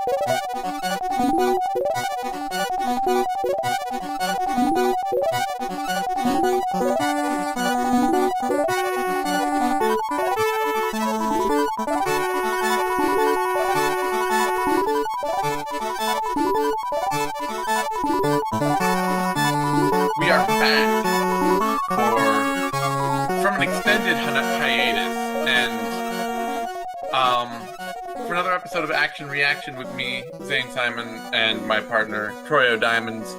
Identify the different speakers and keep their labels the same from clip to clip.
Speaker 1: We are back from an extended hiatus, and for another episode of Action Reaction with me, Zane Simon, and my partner Troy O'Diamonds,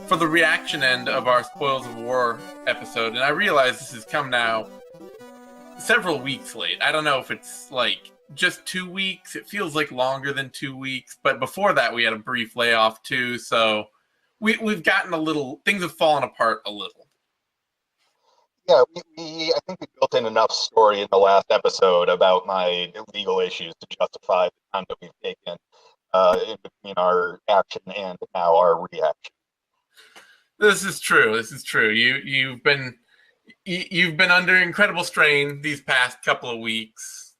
Speaker 1: for the reaction end of our Spoils of War episode. And I realize this has come now several weeks late. I don't know if it's like just 2 weeks. It feels like longer than 2 weeks, but before that we had a brief layoff too, so we've gotten a little, things have fallen apart a little.
Speaker 2: Yeah, I think we built in enough story in the last episode about my legal issues to justify the time that we've taken in between our action and now our reaction.
Speaker 1: This is true. You've been under incredible strain these past couple of weeks.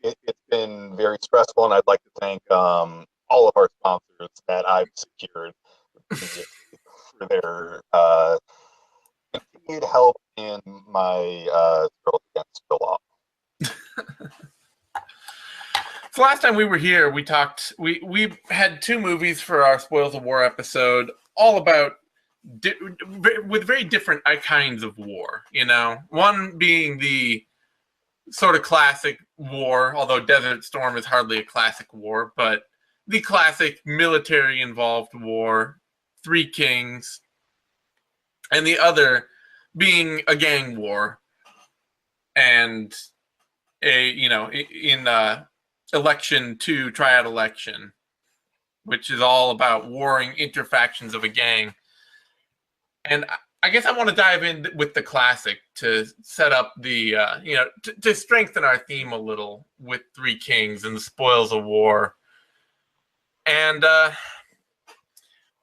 Speaker 2: It's been very stressful, and I'd like to thank all of our sponsors that I've secured for their continued help in my struggle against the law.
Speaker 1: So last time we were here, we talked. We had 2 movies for our Spoils of War episode, all about with very different kinds of war. You know, one being the sort of classic war, although Desert Storm is hardly a classic war, but the classic military-involved war, Three Kings, and the other being a gang war, and in election 2, triad election, which is all about warring interfactions of a gang. And I guess I want to dive in with the classic to set up the to strengthen our theme a little with Three Kings and the Spoils of War. And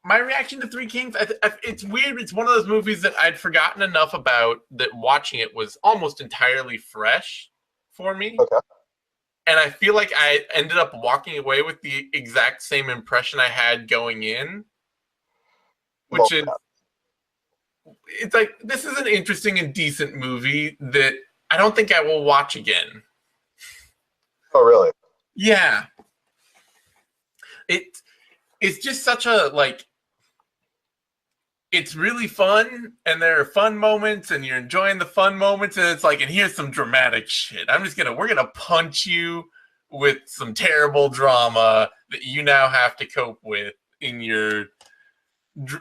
Speaker 1: my reaction to Three Kings, it's weird. It's one of those movies that I'd forgotten enough about that watching it was almost entirely fresh for me.
Speaker 2: Okay.
Speaker 1: And I feel like I ended up walking away with the exact same impression I had going in, which is, it's like, this is an interesting and decent movie that I don't think I will watch again.
Speaker 2: Oh, really?
Speaker 1: Yeah. It's just such a, like, it's really fun, and there are fun moments, and you're enjoying the fun moments, and it's like, and here's some dramatic shit. We're gonna punch you with some terrible drama that you now have to cope with in your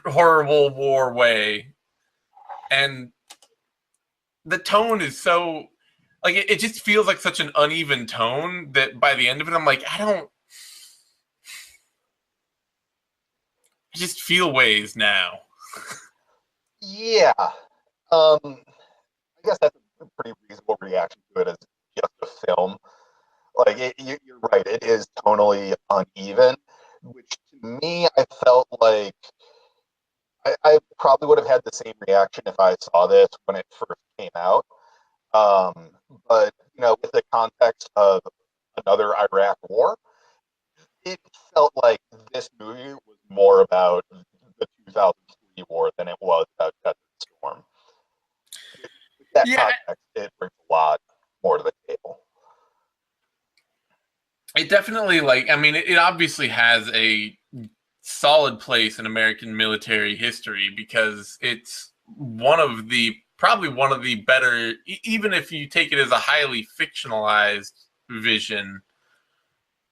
Speaker 1: horrible war way. And the tone is so, like, it just feels like such an uneven tone that by the end of it, I'm like, I just feel ways now.
Speaker 2: Yeah. I guess that's a pretty reasonable reaction to it as just a film. Like, you're right, it is tonally uneven, which to me, I felt like I probably would have had the same reaction if I saw this when it first came out. But, with the context of another Iraq war, it felt like this movie was more about the 2003 war than it was about Desert Storm. With that context, it brings a lot more to the table.
Speaker 1: It definitely, it obviously has a solid place in American military history because it's probably one of the better, even if you take it as a highly fictionalized vision,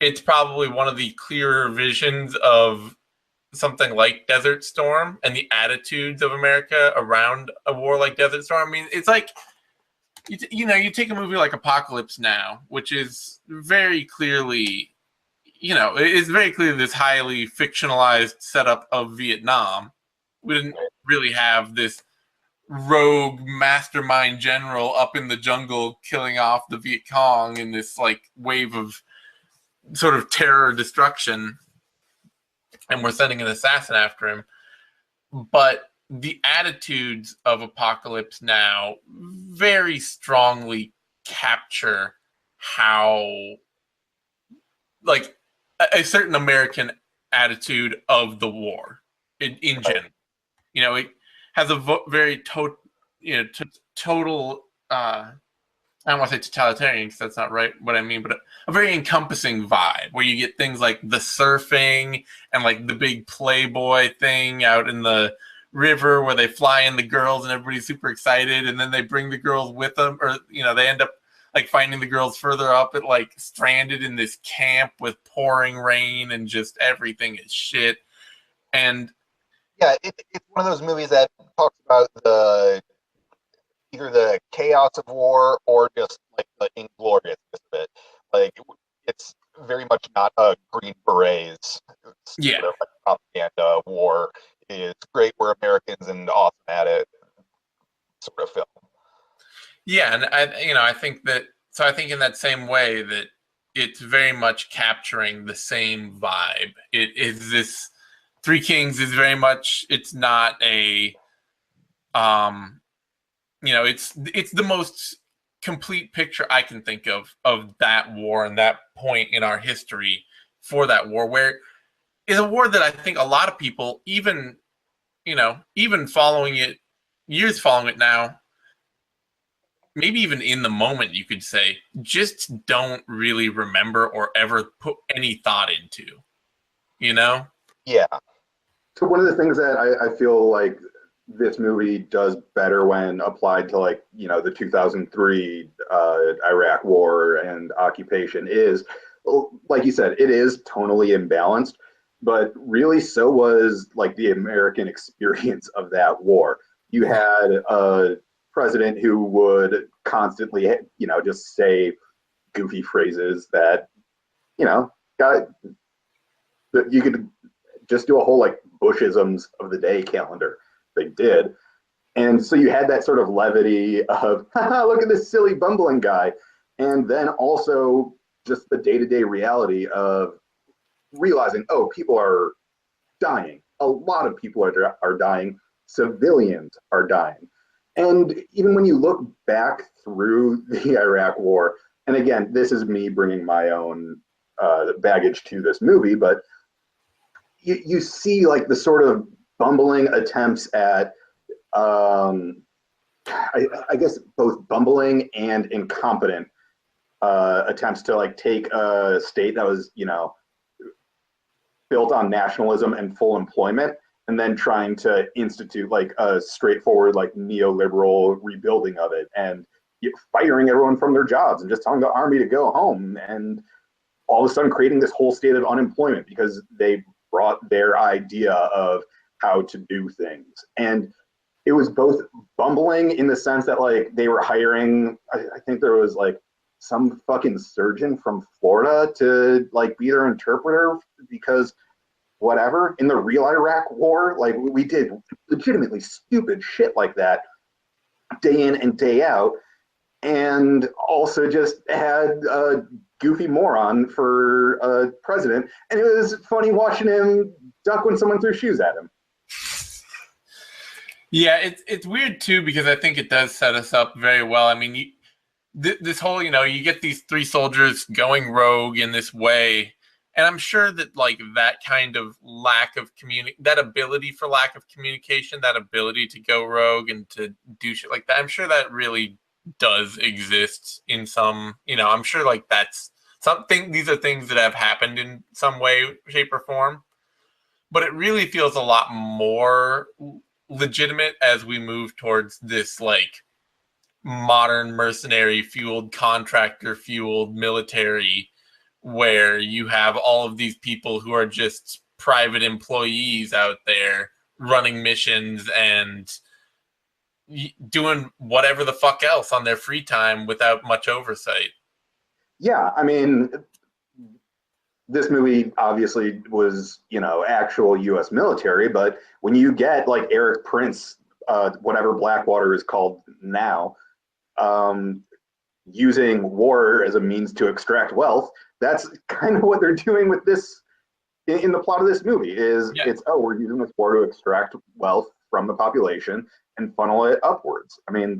Speaker 1: it's probably one of the clearer visions of something like Desert Storm and the attitudes of America around a war like Desert Storm. I mean, it's like, you take a movie like Apocalypse Now, which is very clearly, it's very clearly this highly fictionalized setup of Vietnam. We didn't really have this rogue mastermind general up in the jungle killing off the Viet Cong in this like wave of sort of terror destruction, and we're sending an assassin after him. But the attitudes of Apocalypse Now very strongly capture how, like, a certain American attitude of the war in
Speaker 2: Right.
Speaker 1: general. It has a very total. I don't want to say totalitarian because that's not right what I mean, but a very encompassing vibe where you get things like the surfing and like the big Playboy thing out in the river where they fly in the girls and everybody's super excited, and then they bring the girls with them, or they end up like finding the girls further up at like stranded in this camp with pouring rain and just everything is shit. And
Speaker 2: Yeah, it's one of those movies that talks about the either the chaos of war or just like the ingloriousness of it. Like it's very much not a Green Berets
Speaker 1: yeah,
Speaker 2: sort of like propaganda war. It's great, we're Americans and awesome at it sort of film.
Speaker 1: yeah, and I think that, so I think in that same way that it's very much capturing the same vibe. It is this Three Kings is very much, it's not a um it's the most complete picture I can think of that war and that point in our history for that war, where is a war that I think a lot of people, even following it, years following it now, maybe even in the moment, you could say, just don't really remember or ever put any thought into, you know?
Speaker 2: Yeah,
Speaker 3: So one of the things that I feel like this movie does better when applied to like the 2003 Iraq War and occupation is, like you said, it is tonally imbalanced, but really so was like the American experience of that war. You had a president who would constantly just say goofy phrases that you know got that you could just do a whole like Bushisms of the day calendar. They did. And so you had that sort of levity of, look at this silly bumbling guy. And then also just the day to day reality of realizing, oh, people are dying. A lot of people are dying. Civilians are dying. And even when you look back through the Iraq War, and again, this is me bringing my own baggage to this movie, but you see like the sort of bumbling attempts at I guess both bumbling and incompetent attempts to like take a state that was built on nationalism and full employment and then trying to institute like a straightforward like neoliberal rebuilding of it and firing everyone from their jobs and just telling the army to go home and all of a sudden creating this whole state of unemployment because they brought their idea of how to do things. And it was both bumbling in the sense that like they were hiring, I think there was like some fucking surgeon from Florida to like be their interpreter because whatever. In the real Iraq war, like we did legitimately stupid shit like that day in and day out, and also just had a goofy moron for a president. And it was funny watching him duck when someone threw shoes at him.
Speaker 1: Yeah, it's weird too because I think it does set us up very well. I mean, this whole you get these three soldiers going rogue in this way, and I'm sure that like that kind of lack of that ability for lack of communication, that ability to go rogue and to do shit like that, I'm sure that really does exist in some. I'm sure like that's something. These are things that have happened in some way, shape, or form, but it really feels a lot more legitimate as we move towards this like modern mercenary fueled, contractor fueled military where you have all of these people who are just private employees out there running missions and doing whatever the fuck else on their free time without much oversight.
Speaker 3: Yeah, I mean, this movie obviously was, actual U.S. military, but when you get like Eric Prince, whatever Blackwater is called now, using war as a means to extract wealth, that's kind of what they're doing with this in the plot of this movie. We're using this war to extract wealth from the population and funnel it upwards. I mean,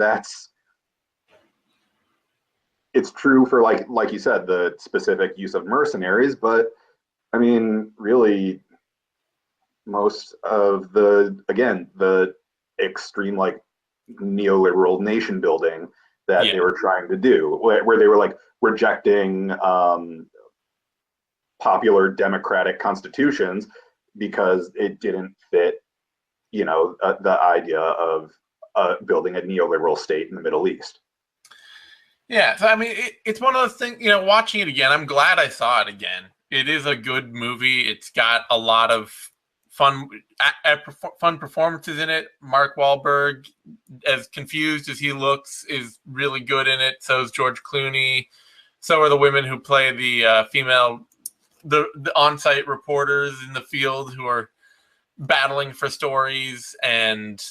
Speaker 3: it's true for like you said, the specific use of mercenaries, but I mean, really, most of the extreme like neoliberal nation building that
Speaker 1: Yeah.
Speaker 3: they were trying to do, where they were like rejecting popular democratic constitutions because it didn't fit, the idea of building a neoliberal state in the Middle East.
Speaker 1: Yeah, so I mean, it's one of those things. Watching it again, I'm glad I saw it again. It is a good movie. It's got a lot of fun, fun performances in it. Mark Wahlberg, as confused as he looks, is really good in it. So is George Clooney. So are the women who play the female, the on-site reporters in the field who are battling for stories, and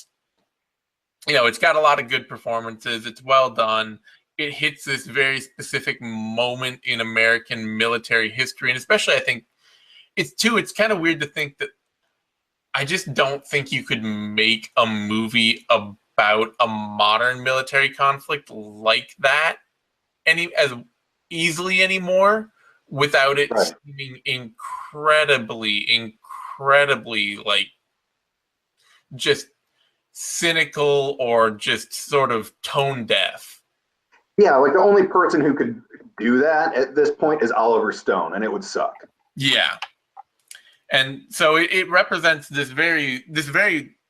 Speaker 1: it's got a lot of good performances. It's well done. It hits this very specific moment in American military history. And especially, I think it's kind of weird to think that I just don't think you could make a movie about a modern military conflict like that as easily anymore without it
Speaker 3: Right.
Speaker 1: seeming incredibly like just cynical or just sort of tone deaf.
Speaker 3: Yeah, like the only person who could do that at this point is Oliver Stone, and it would suck.
Speaker 1: Yeah. And so it represents this very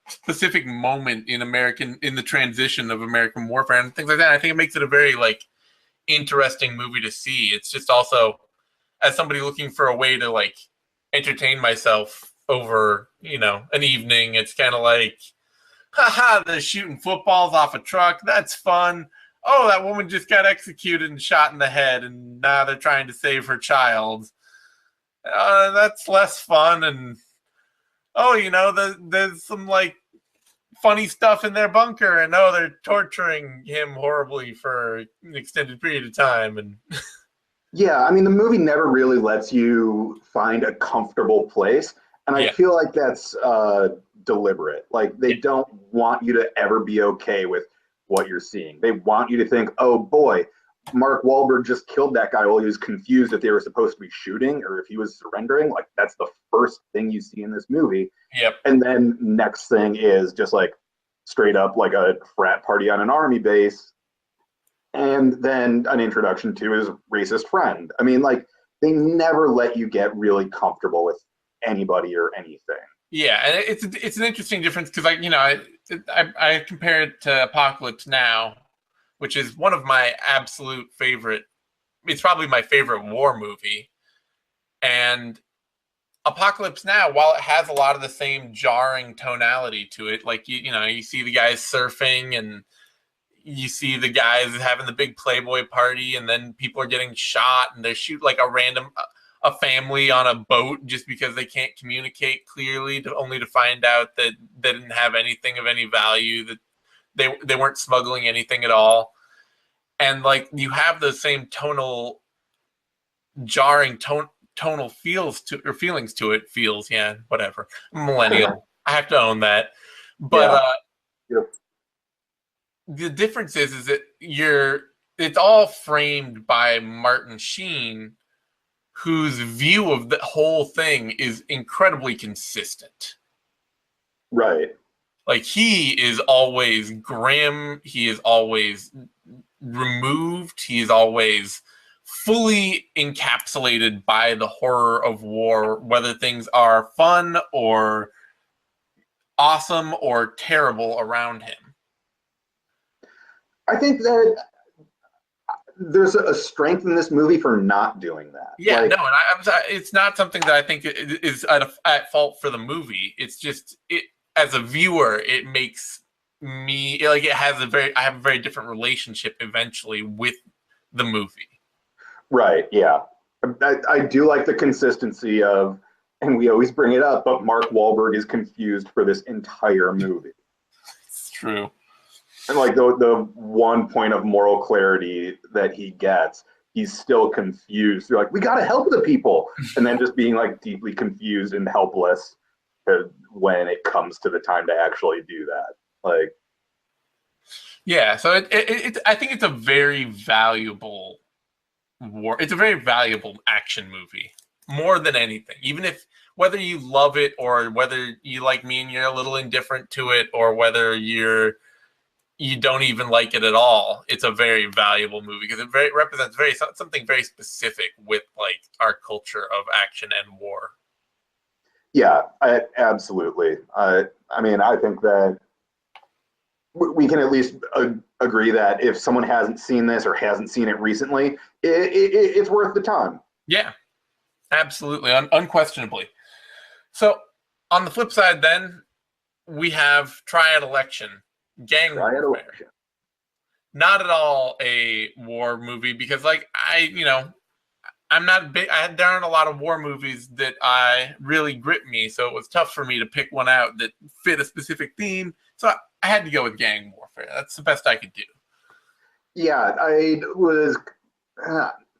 Speaker 1: specific moment in the transition of American warfare and things like that. I think it makes it a very like interesting movie to see. It's just also, as somebody looking for a way to like entertain myself over, an evening, it's kind of like, haha, they're shooting footballs off a truck. That's fun. Oh, that woman just got executed and shot in the head, and now they're trying to save her child. That's less fun. And there's some like funny stuff in their bunker, and they're torturing him horribly for an extended period of time. And
Speaker 3: Yeah, I mean, the movie never really lets you find a comfortable place. And I
Speaker 1: yeah,
Speaker 3: feel like that's deliberate. Like, they don't want you to ever be okay with what you're seeing. They want you to think, oh boy, Mark Wahlberg just killed that guy while he was confused if they were supposed to be shooting or if he was surrendering. Like, that's the first thing you see in this movie.
Speaker 1: yep,
Speaker 3: And then next thing is just like straight up like a frat party on an army base, and then an introduction to his racist friend. I mean, like, they never let you get really comfortable with anybody or anything.
Speaker 1: yeah. And it's an interesting difference because I compare it to Apocalypse Now, which is one of my absolute favorite. It's probably my favorite war movie. And Apocalypse Now, while it has a lot of the same jarring tonality to it, like you see the guys surfing and you see the guys having the big Playboy party, and then people are getting shot, and they shoot like a family on a boat just because they can't communicate clearly, only to find out that they didn't have anything of any value, that they weren't smuggling anything at all, and like you have the same jarring tonal feelings to it. Yeah, whatever. Millennial. I have to own that. But
Speaker 3: Yep.
Speaker 1: the difference is that it's all framed by Martin Sheen, whose view of the whole thing is incredibly consistent.
Speaker 3: Right.
Speaker 1: Like, he is always grim, he is always removed, he is always fully encapsulated by the horror of war, whether things are fun or awesome or terrible around him.
Speaker 3: I think that there's a strength in this movie for not doing that.
Speaker 1: Yeah,
Speaker 3: like,
Speaker 1: no, and I'm sorry, it's not something that I think is at fault for the movie. It's just as a viewer, it makes me like I have a very different relationship eventually with the movie.
Speaker 3: Right. Yeah. I do like the consistency of, and we always bring it up, but Mark Wahlberg is confused for this entire movie.
Speaker 1: It's true.
Speaker 3: And like the one point of moral clarity that he gets, he's still confused. They're like, we got to help the people. And then just being like deeply confused and helpless when it comes to the time to actually do that. Like,
Speaker 1: yeah, so I think it's a very valuable it's a very valuable action movie, more than anything. Even if whether you love it or whether you like me and you're a little indifferent to it, or whether you don't even like it at all, it's a very valuable movie because it represents something very specific with like our culture of action and war.
Speaker 3: Yeah, absolutely. I mean, I think that we can at least agree that if someone hasn't seen this or hasn't seen it recently, it's worth the time.
Speaker 1: Yeah, absolutely, unquestionably. So on the flip side, then we have Triad Election, gang warfare. Not at all a war movie because, like, I'm not big. There aren't a lot of war movies that I really grip me, so it was tough for me to pick one out that fit a specific theme. So I had to go with gang warfare. That's the best I could do.
Speaker 3: Yeah,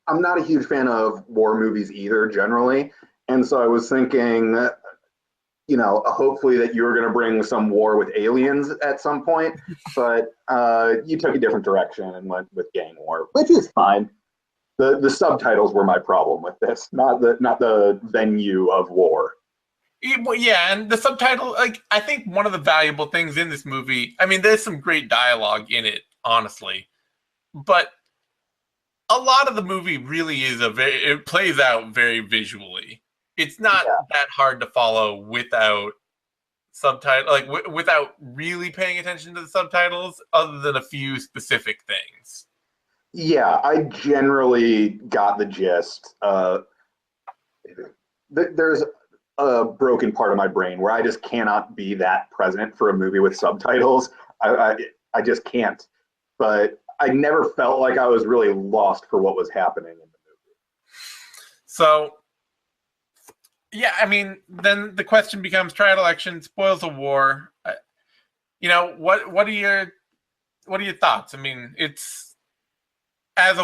Speaker 3: I'm not a huge fan of war movies either, generally, and so I was thinking, hopefully that you were going to bring some war with aliens at some point, but you took a different direction and went with gang war, which is fine. The subtitles were my problem with this, not the venue of war.
Speaker 1: Yeah, and the subtitle, like, I think one of the valuable things in this movie, I mean, there's some great dialogue in it, honestly, but a lot of the movie really is it plays out very visually. It's not that hard to follow without subtitle, like without really paying attention to the subtitles, other than a few specific things.
Speaker 3: Yeah, I generally got the gist. There's a broken part of my brain where I just cannot be that present for a movie with subtitles. I just can't. But I never felt like I was really lost for what was happening in the movie.
Speaker 1: So, yeah, I mean, then the question becomes: Triad Election, spoils of war. What are your thoughts? I mean, it's as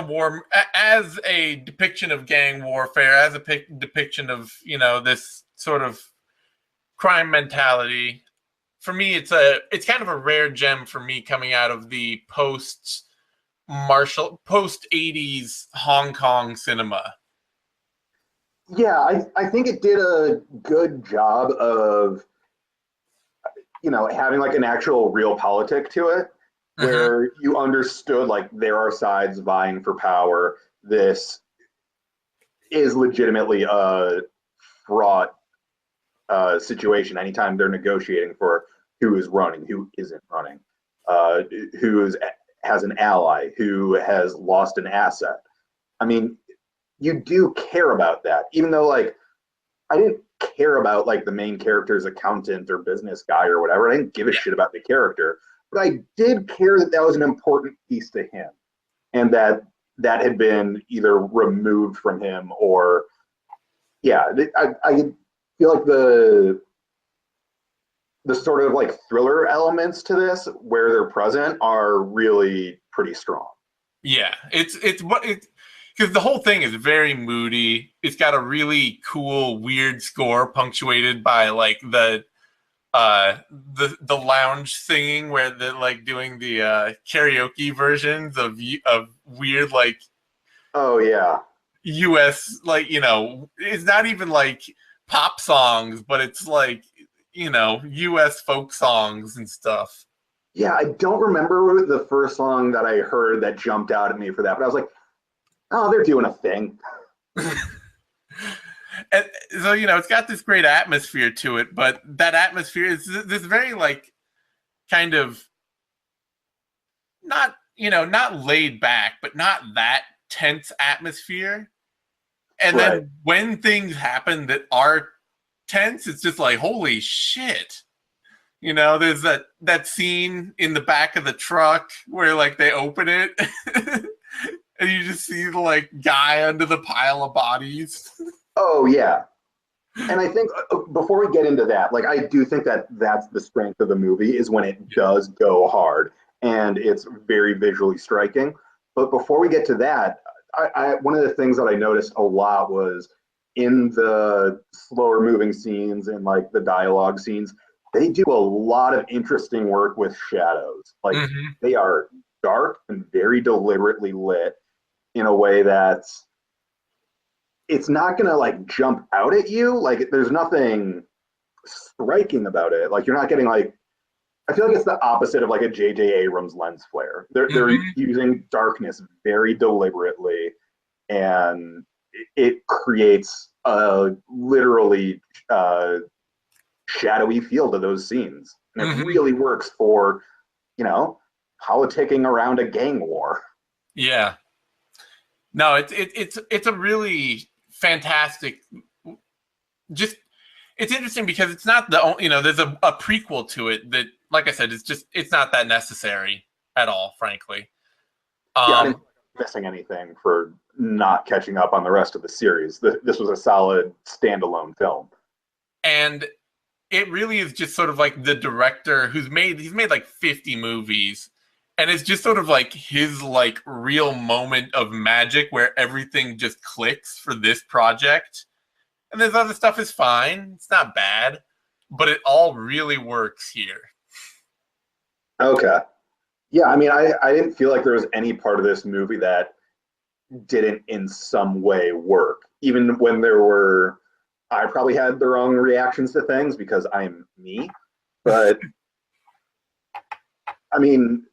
Speaker 1: a depiction of gang warfare, as a depiction of this sort of crime mentality. For me, it's kind of a rare gem for me coming out of the post 80s Hong Kong cinema.
Speaker 3: Yeah, I think it did a good job of having like an actual real politic to it, where you understood like there are sides vying for power. This is legitimately a fraught situation anytime they're negotiating for who is running, who isn't running, who has an ally, who has lost an asset. I mean, you do care about that, even though like I didn't care about like the main character's accountant or business guy or whatever. I didn't give a shit about the character, but I did care that was an important piece to him, and that had been either removed from him or, I feel like the sort of like thriller elements to this where they're present are really pretty strong.
Speaker 1: Yeah, it's because the whole thing is very moody. It's got a really cool, weird score punctuated by like the lounge singing where they're like doing the karaoke versions of weird like US, like, it's not even like pop songs, but it's like, US folk songs and stuff.
Speaker 3: Yeah, I don't remember the first song that I heard that jumped out at me for that, but I was like, oh, they're doing a thing.
Speaker 1: And so, it's got this great atmosphere to it, but that atmosphere is this very like kind of not laid back, but not that tense atmosphere. And then when things happen that are tense, it's just like, holy shit. There's that scene in the back of the truck where like they open it and you just see the like guy under the pile of bodies.
Speaker 3: Oh yeah. And I think before we get into that, like I do think that that's the strength of the movie is when it does go hard and it's very visually striking. But before we get to that, I one of the things that I noticed a lot was in the slower moving scenes and like the dialogue scenes, they do a lot of interesting work with shadows. Like they are dark and very deliberately lit in a way that's it's not gonna like jump out at you. Like there's nothing striking about it. Like you're not getting like, I feel like it's the opposite of like a J.J. Abrams lens flare. They're using darkness very deliberately, and it creates a literally shadowy feel to those scenes, and it really works for, you know, politicking around a gang war.
Speaker 1: Yeah. No, it's a really fantastic. Just it's interesting because it's not the only, there's a prequel to it that, like I said, it's not that necessary at all, frankly.
Speaker 3: Yeah, I didn't missing anything for not catching up on the rest of the series. This was a solid standalone film,
Speaker 1: and it really is just sort of like the director he's made like 50 movies, and it's just sort of like his like real moment of magic where everything just clicks for this project. And this other stuff is fine. It's not bad, but it all really works here.
Speaker 3: Okay. Yeah, I mean, I didn't feel like there was any part of this movie that didn't in some way work. Even when I probably had the wrong reactions to things because I'm me. But, I mean,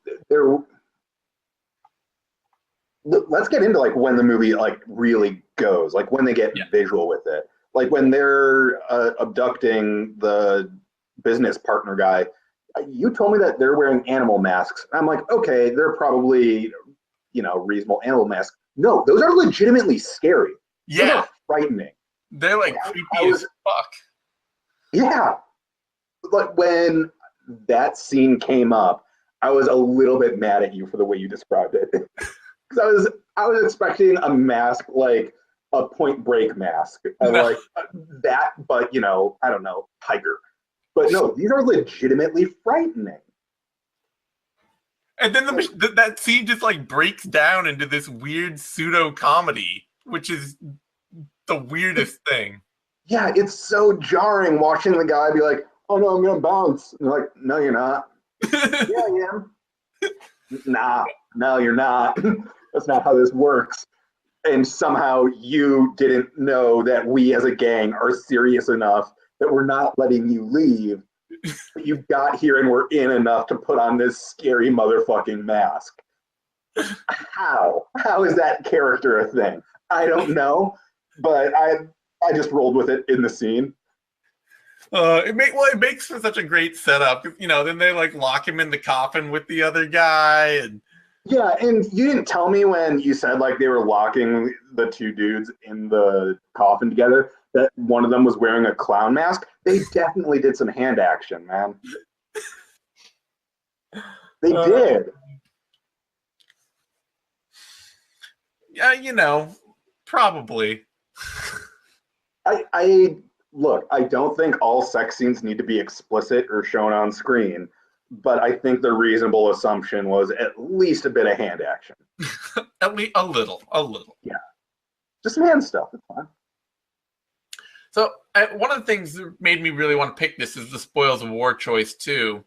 Speaker 3: let's get into like when the movie like really goes, like when they get visual with it. Like when they're abducting the business partner guy, you told me that they're wearing animal masks. I'm like, okay, they're probably, reasonable animal masks. No, those are legitimately scary.
Speaker 1: Yeah.
Speaker 3: Those are frightening.
Speaker 1: They're like creepy as fuck.
Speaker 3: Yeah. But when that scene came up, I was a little bit mad at you for the way you described it. Because I was expecting a mask like a Point Break mask, like that, but I don't know, tiger. But no, these are legitimately frightening.
Speaker 1: And then that scene just like breaks down into this weird pseudo comedy, which is the weirdest thing.
Speaker 3: Yeah, it's so jarring watching the guy be like, "Oh no, I'm gonna bounce." And they're like, "No, you're not." Yeah, I am. Nah, no, you're not. That's not how this works. And somehow you didn't know that we as a gang are serious enough that we're not letting you leave. But you got here and we're in enough to put on this scary motherfucking mask. How? How is that character a thing? I don't know, but I just rolled with it in the scene.
Speaker 1: It makes for such a great setup. Then they like lock him in the coffin with the other guy, and
Speaker 3: yeah, and you didn't tell me when you said like they were locking the two dudes in the coffin together that one of them was wearing a clown mask. They definitely did some hand action, man. They did.
Speaker 1: Yeah, probably.
Speaker 3: I look, I don't think all sex scenes need to be explicit or shown on screen, but I think the reasonable assumption was at least a bit of hand action.
Speaker 1: At least a little.
Speaker 3: Yeah, just some hand stuff. It's fine.
Speaker 1: So one of the things that made me really want to pick this is the spoils of war choice too.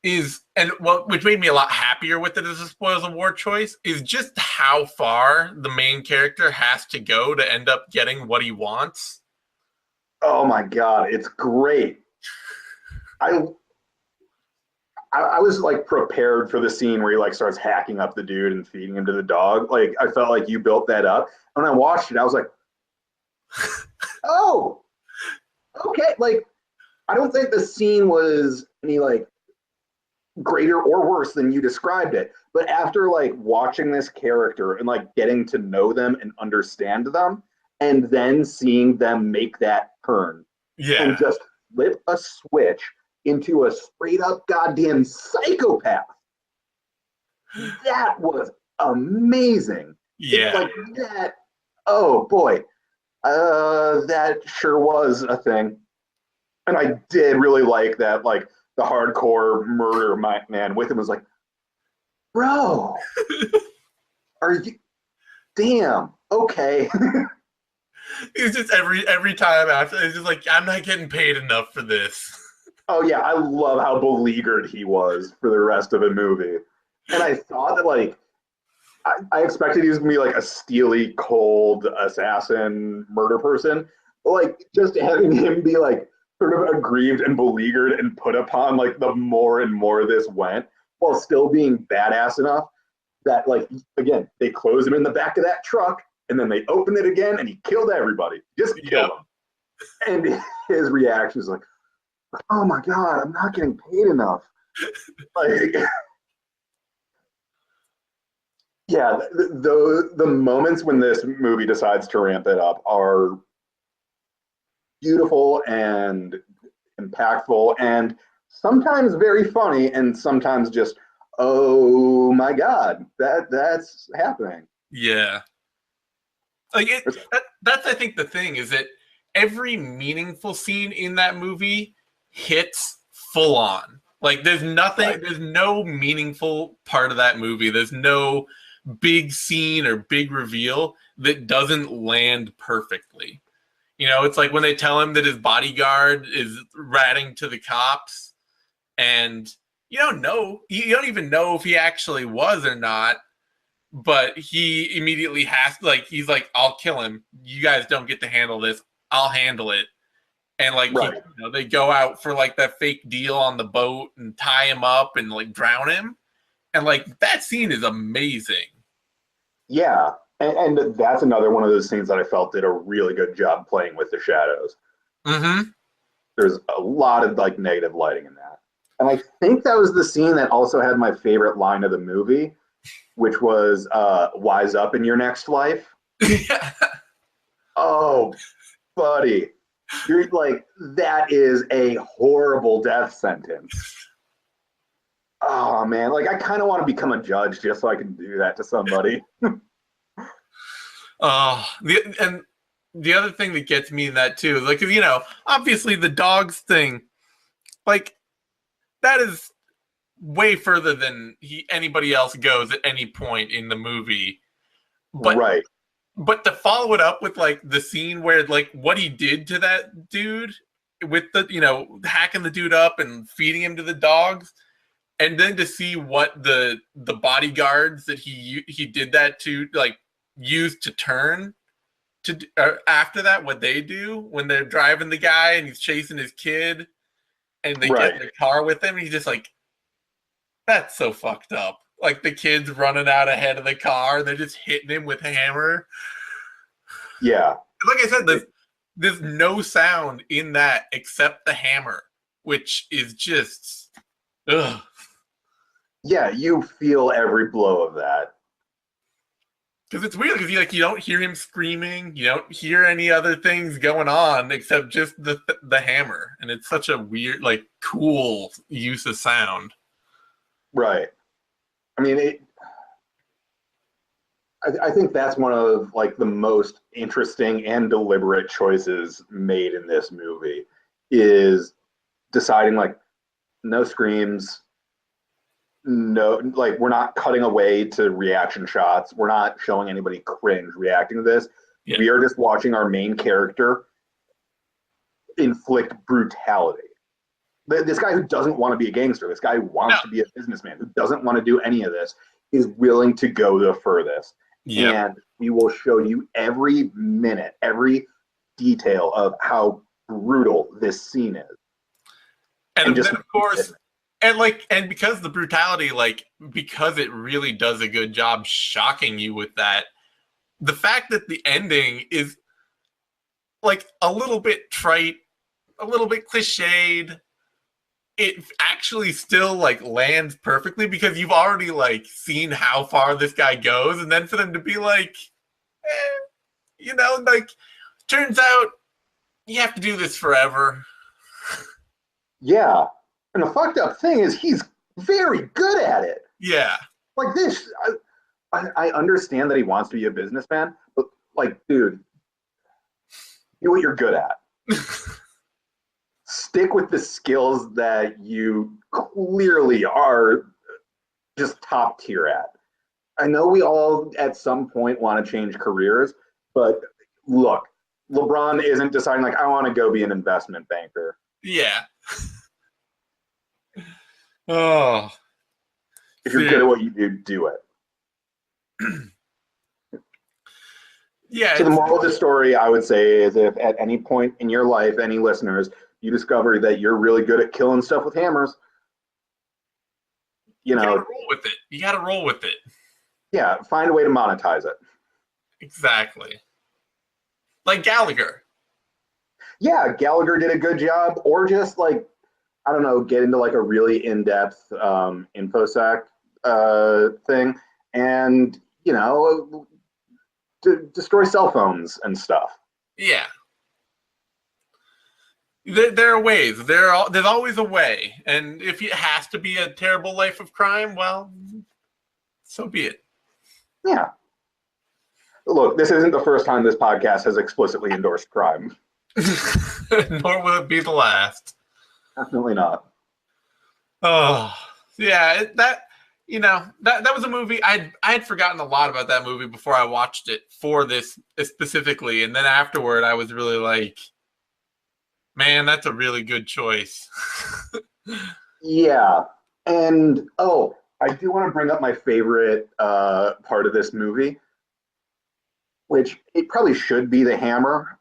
Speaker 1: Which made me a lot happier with it as a spoils of war choice is just how far the main character has to go to end up getting what he wants.
Speaker 3: Oh my god, it's great. I was like prepared for the scene where he like starts hacking up the dude and feeding him to the dog. Like I felt like you built that up. When I watched it, I was like, oh, okay. Like I don't think the scene was any like greater or worse than you described it. But after like watching this character and like getting to know them and understand them, and then seeing them make that turn and just flip a switch into a straight up goddamn psychopath. That was amazing.
Speaker 1: Yeah.
Speaker 3: Like that. Oh boy. That sure was a thing. And I did really like that, like the hardcore murder man with him was like, bro, are you, damn, okay.
Speaker 1: It's just every time after, it's just like, I'm not getting paid enough for this.
Speaker 3: Oh yeah, I love how beleaguered he was for the rest of the movie. And I thought that like, I expected he was gonna be like a steely, cold assassin murder person. But like just having him be like sort of aggrieved and beleaguered and put upon like the more and more this went, while still being badass enough that like again, they close him in the back of that truck and then they open it again and he killed everybody. Just killed them. And his reaction is like, oh my God, I'm not getting paid enough. Like yeah, the moments when this movie decides to ramp it up are beautiful and impactful and sometimes very funny and sometimes just, oh my God, that's happening.
Speaker 1: Yeah. Like that's I think the thing is that every meaningful scene in that movie hits full on. Like there's nothing, right. There's no meaningful part of that movie. There's no big scene or big reveal that doesn't land perfectly. You know, it's like when they tell him that his bodyguard is ratting to the cops and you don't know, you don't even know if he actually was or not, but he immediately has, like, he's like, I'll kill him. You guys don't get to handle this. I'll handle it. And like, right. You know, they go out for like that fake deal on the boat and tie him up and like drown him. And like that scene is amazing.
Speaker 3: Yeah. And that's another one of those scenes that I felt did a really good job playing with the shadows.
Speaker 1: Mm-hmm.
Speaker 3: There's a lot of like negative lighting in that. And I think that was the scene that also had my favorite line of the movie, which was wise up in your next life. Oh, buddy. You're like, that is a horrible death sentence. Oh man, like I kind of want to become a judge just so I can do that to somebody.
Speaker 1: And the other thing that gets me in that too is like, you know, obviously the dogs thing, like that is way further than anybody else goes at any point in the movie. But
Speaker 3: right.
Speaker 1: But to follow it up with like the scene where like what he did to that dude with the, you know, hacking the dude up and feeding him to the dogs, and then to see what the bodyguards that he did that to like use to turn to after that, what they do when they're driving the guy and he's chasing his kid and they get in the car with him, and he's just like, that's so fucked up. Like the kid's running out ahead of the car, they're just hitting him with a hammer.
Speaker 3: Yeah.
Speaker 1: Like I said, there's no sound in that except the hammer, which is just, ugh.
Speaker 3: Yeah, you feel every blow of that.
Speaker 1: Because it's weird, because you don't hear him screaming, you don't hear any other things going on except just the hammer, and it's such a weird, like, cool use of sound.
Speaker 3: Right. I mean, I think that's one of like the most interesting and deliberate choices made in this movie is deciding like no screams, no, like we're not cutting away to reaction shots. We're not showing anybody cringe reacting to this. Yeah. We are just watching our main character inflict brutality. This guy who doesn't want to be a gangster, this guy who wants to be a businessman, who doesn't want to do any of this, is willing to go the furthest. Yep. And we will show you every minute, every detail of how brutal this scene is.
Speaker 1: And then, of course, and because the brutality, like, because it really does a good job shocking you with that, the fact that the ending is like a little bit trite, a little bit cliched, it actually still like lands perfectly because you've already like seen how far this guy goes, and then for them to be like, you know, like, turns out you have to do this forever.
Speaker 3: Yeah, and the fucked up thing is he's very good at it.
Speaker 1: Yeah,
Speaker 3: like this. I understand that he wants to be a businessman, but like, dude, do what you're good at. Stick with the skills that you clearly are just top tier at. I know we all at some point want to change careers, but look, LeBron isn't deciding like, I want to go be an investment banker.
Speaker 1: Yeah. Oh.
Speaker 3: If you're good at what you do, do it.
Speaker 1: Yeah.
Speaker 3: So the moral of the story, I would say, is if at any point in your life, any listeners, you discover that you're really good at killing stuff with hammers,
Speaker 1: you gotta roll with it. You gotta roll with it.
Speaker 3: Yeah, find a way to monetize it.
Speaker 1: Exactly. Like Gallagher.
Speaker 3: Yeah, Gallagher did a good job, or just like, I don't know, get into like a really in-depth infosec thing, and destroy cell phones and stuff.
Speaker 1: Yeah. There are ways. There's always a way, and if it has to be a terrible life of crime, well, so be it.
Speaker 3: Yeah. Look, this isn't the first time this podcast has explicitly endorsed crime.
Speaker 1: Nor will it be the last.
Speaker 3: Definitely not.
Speaker 1: Oh, yeah. That was a movie. I had forgotten a lot about that movie before I watched it for this specifically, and then afterward, I was really like, man, that's a really good choice.
Speaker 3: Yeah. And, I do want to bring up my favorite part of this movie, which it probably should be the hammer.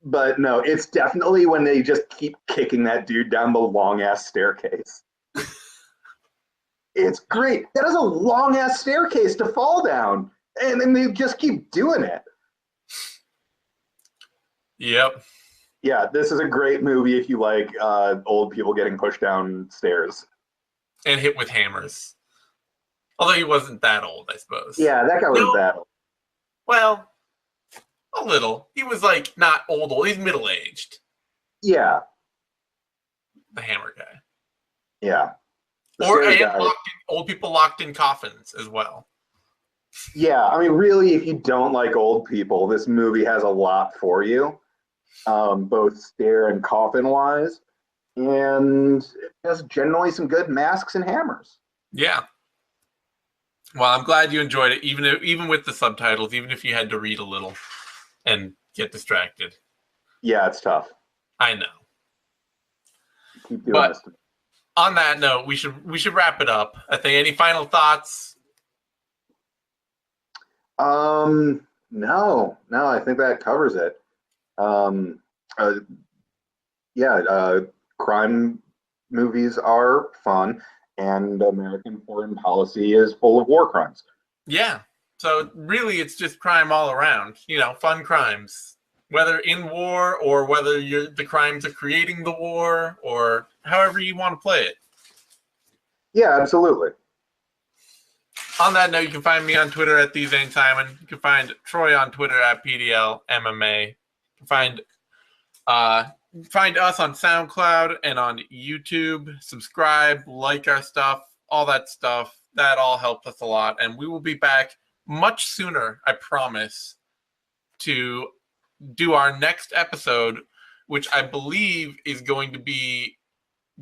Speaker 3: But no, it's definitely when they just keep kicking that dude down the long-ass staircase. It's great. That is a long-ass staircase to fall down, and then they just keep doing it.
Speaker 1: Yep.
Speaker 3: Yeah, this is a great movie if you like old people getting pushed down stairs.
Speaker 1: And hit with hammers. Although he wasn't that old, I suppose.
Speaker 3: Yeah, that guy was bad.
Speaker 1: Well, a little. He was like not old. He's middle-aged.
Speaker 3: Yeah.
Speaker 1: The hammer guy.
Speaker 3: Yeah.
Speaker 1: Old people locked in coffins as well.
Speaker 3: Yeah, I mean, really, if you don't like old people, this movie has a lot for you, both stair and coffin-wise, and it has generally some good masks and hammers.
Speaker 1: Yeah. Well, I'm glad you enjoyed it, even with the subtitles, even if you had to read a little and get distracted.
Speaker 3: Yeah, it's tough.
Speaker 1: I know.
Speaker 3: Keep doing this.
Speaker 1: On that note, we should wrap it up. I think. Any final thoughts?
Speaker 3: No, I think that covers it. Crime movies are fun, and American foreign policy is full of war crimes.
Speaker 1: Yeah. So really, it's just crime all around. Fun crimes, whether in war or whether the crimes are creating the war, or however you want to play it.
Speaker 3: Yeah, absolutely.
Speaker 1: On that note, you can find me on Twitter at TheZaneSimon. You can find Troy on Twitter at PDLMMA. You can find us on SoundCloud and on YouTube. Subscribe, like our stuff, all that stuff. That all helps us a lot. And we will be back much sooner, I promise, to do our next episode, which I believe is going to be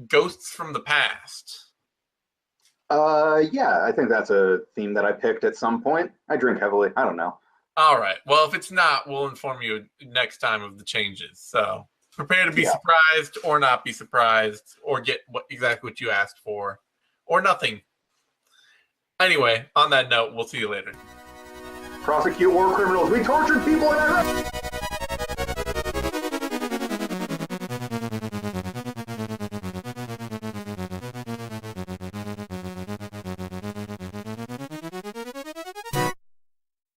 Speaker 1: Ghosts from the Past.
Speaker 3: Yeah, I think that's a theme that I picked at some point. I drink heavily. I don't know.
Speaker 1: All right. Well, if it's not, we'll inform you next time of the changes. So prepare to be surprised or not be surprised or get exactly what you asked for or nothing. Anyway, on that note, we'll see you later.
Speaker 3: Prosecute war criminals. We tortured people in Iraq.